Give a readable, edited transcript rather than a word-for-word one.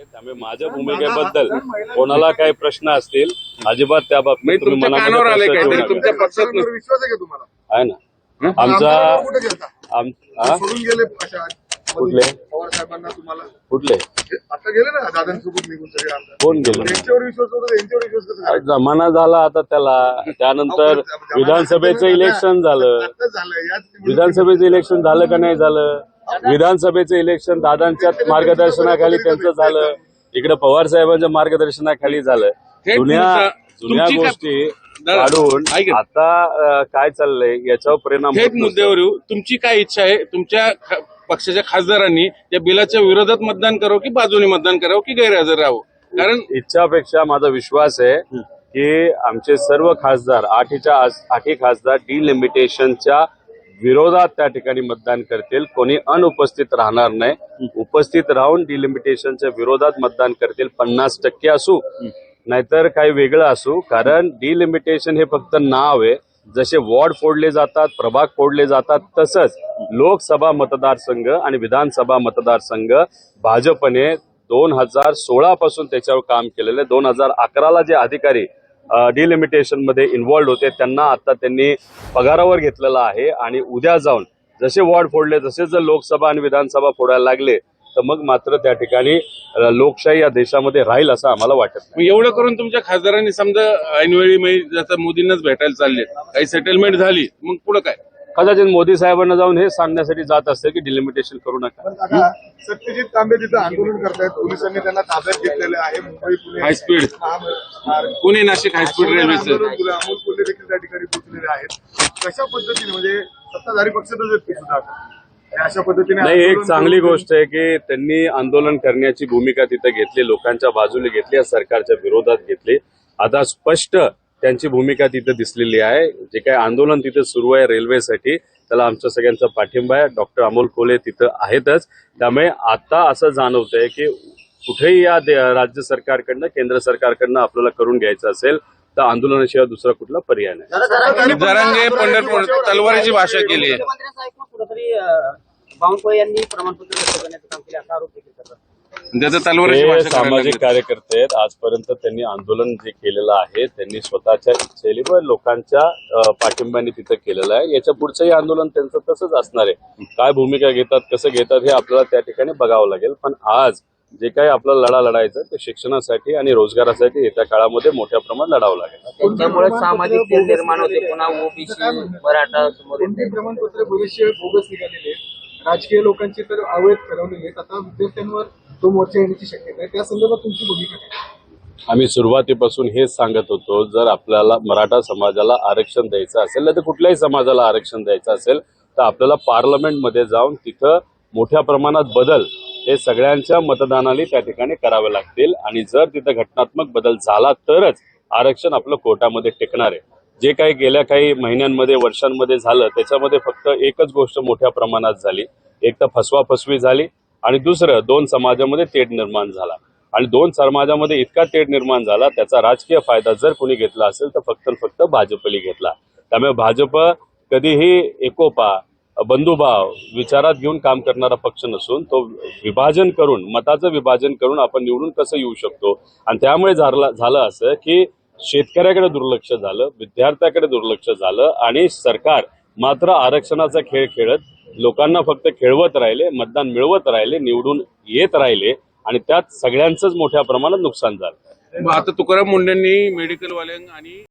त्यामुळे माझ्या भूमिकेबद्दल कोणाला काही प्रश्न असतील अजिबात त्या बाबतीत तुम्ही कानावर आले मनामध्ये काहीतरी प्रश्न ठेवू तुमच्या नका. पक्षात विश्वास आहे का तुम्हाला? आहे ना आमचा सोडून गेले अशा कुठले पवार साहेबांना तुम्हाला कुठले आता गेले ना दादांसोबत निघून सगळे आमदार. कोण गेले त्यांच्यावर विश्वास होता यांच्यावर विश्वास कसा करायचा? जमाना झाला आता त्याला. त्यानंतर विधानसभेचं इलेक्शन झालं. आता झालं याच निवडणुकीत. विधानसभेचं इलेक्शन झालं का नाही झालं? विधानसभेचं इलेक्शन दादांच्या मार्गदर्शनाखाली त्यांचं झालं. इकडे पवार साहेबांच्या मार्गदर्शनाखाली झालं. जुन्या तुमची काय- गोष्टी दादा, काढून ऐका. आता काय चाललंय याच्यावर परिणाम थेट होत नसतो. मुद्द्यावर येऊ. तुमची काय इच्छा आहे? तुमच्या पक्षाच्या खासदारांनी या बिलाच्या विरोधात मतदान करावं की बाजूने मतदान करावं की गैरहजर राहावं? कारण इच्छापेक्षा माझा विश्वास आहे की आमचे सर्व खासदार आठही खासदार डिलिमिटेशनच्या विरोधात त्या ठिकाणी मतदान करतील. कोणी अनुपस्थित राहणार नाही. उपस्थित राहून डिलिमिटेशनच्या विरोधात मतदान करतील. 50% असू नाहीतर काही वेगळं असू. कारण डिलिमिटेशन हे फक्त नाव आहे. जसे वॉर्ड फोडले जातात, प्रभाग फोडले जातात, तसंच लोकसभा मतदारसंघ आणि विधानसभा मतदारसंघ भाजपने 2016 पासून त्याच्यावर काम केलेलं आहे. 2011ला जे अधिकारी डिलिमिटेशन मध्ये इन्व्हॉल्ड होते त्यांना आता त्यांनी पगारावर घेतलेला आहे. आणि उद्या जाऊन जसे वॉर्ड फोडले, जसे जर लोकसभा आणि विधानसभा फोडायला लागले तर मग मात्र त्या ठिकाणी लोकशाही या देशामध्ये राहील असं आम्हाला वाटत नाही. मग एवढं करून तुमच्या खासदारांनी समजा ऐनवेळी जसं मोदींनाच भेटायला चालले, काही सेटलमेंट झाली, मग पुढे काय? कदाचित मोदी साहेबांना जाऊन हे सांगण्यासाठी जात असते की डिलिमिटेशन करू नका. पण आता सत्यजित तांबे तिथं आंदोलन करतायत. पोलिसांनी त्यांना ताब्यात घेतलेलं आहे. मुंबई पुणे हायस्पीड पुणे नाशिक हायस्पीड रेल्वेचं अमोल कोल्हे देखील त्या ठिकाणी पोहोचलेले आहेत. कशा पद्धतीने म्हणजे सत्ताधारी पक्षातच आहेत ते सुद्धा आता. आणि अशा पद्धतीने नाही, एक आंदोलन चांगली करून- गोष्ट आहे की त्यांनी आंदोलन करण्याची भूमिका तिथे घेतली, लोकांच्या बाजूने घेतली, या सरकारच्या विरोधात घेतली. आता स्पष्ट त्यांची भूमिका तिथे दिसलेली आहे. जे काही आंदोलन तिथे सुरू आहे रेल्वेसाठी, त्याला आमच्या सगळ्यांचा पाठिंबा आहे. डॉक्टर अमोल कोल्हे तिथं आहेतच. त्यामुळे आता असं जाणवतंय की कुठेही या राज्य सरकारकडनं, केंद्र सरकारकडनं आपल्याला करून घ्यायचं असेल तर आंदोलनाशिवाय दुसरा कुठला पर्याय नाही. जरांगे पंढरपूर तलवारीची भाषा केली आहे. कुठेतरी बावनकुळे यांनी प्रमाणपत्र रद्द करण्याचं काम केले असा आरोप देखील करतात. त्याचं तलवारीची हे भाषा करायला सामाजिक लागली. कार्यकर्ते आहेत. आजपर्यंत त्यांनी आंदोलन जे केलेलं आहे त्यांनी स्वतःच्या इच्छेने व लोकांच्या पाठिंब्याने तिथं केलेलं आहे. याच्या पुढचंही आंदोलन त्यांचं तसंच असणार आहे. काय भूमिका घेतात, कसं घेतात हे आपल्याला त्या ठिकाणी बघावं लागेल. पण आज जे काही आपला लढा लढायचा ते शिक्षणासाठी आणि रोजगारासाठी येत्या काळामध्ये मोठ्या प्रमाणात लढावं लागेल. त्यांच्यामुळे सामाजिक तेढ निर्माण होते. पुन्हा ओबीसी मराठा समोर कोणती प्रमाणपत्र बरेचसे बोगस निघालेले आहेत. राजकीय लोकांची तर अवैध ठरवलेली आहेत. आता विद्यार्थ्यांवर तो मोर्चा येण्याची शक्यता आहे. त्या संदर्भात तुमची भूमिका काय? आम्ही सुरुवातीपासून हेच सांगत होतो, जर आपल्याला मराठा समाजाला आरक्षण द्यायचं असेल तर कुठल्याही समाजाला आरक्षण द्यायचं असेल तर आपल्याला पार्लमेंटमध्ये जाऊन तिथं मोठ्या प्रमाणात बदल हे सगळ्यांच्या मतदानाने त्या ठिकाणी करावे लागतील. आणि जर तिथं घटनात्मक बदल झाला तरच आरक्षण आपलं कोर्टामध्ये टिकणार आहे. जे काही गेल्या काही महिन्यांमध्ये, वर्षांमध्ये झालं त्याच्यामध्ये फक्त एकच गोष्ट मोठ्या प्रमाणात झाली. एक तर फसवाफसवी झाली आणि दुसरं 2 समाजामध्ये तेढ निर्माण झाला. आणि 2 समाजामध्ये इतका तेढ निर्माण झाला त्याचा राजकीय फायदा जर कोणी घेतला असेल तर फक्त भाजपने घेतला. त्यामुळे भाजप कधीही एकोपा, बंधुभाव विचारात घेऊन काम करणारा पक्ष नसून तो विभाजन करून, मताचं विभाजन करून आपण निवडून कसं येऊ शकतो. आणि त्यामुळे झालं असं की शेतकऱ्याकडे दुर्लक्ष झालं, विद्यार्थ्याकडे दुर्लक्ष झालं आणि सरकार मात्र आरक्षणाचा खेळ खेळत लोकांना फक्त खेळवत राहिले, मतदान मिळवत राहिले, निवडून येत राहिले आणि त्यात सगळ्यांचंच मोठ्या प्रमाणात नुकसान झालं. आता तुकाराम मुंडेंनी मेडिकलवाल्यांना आणि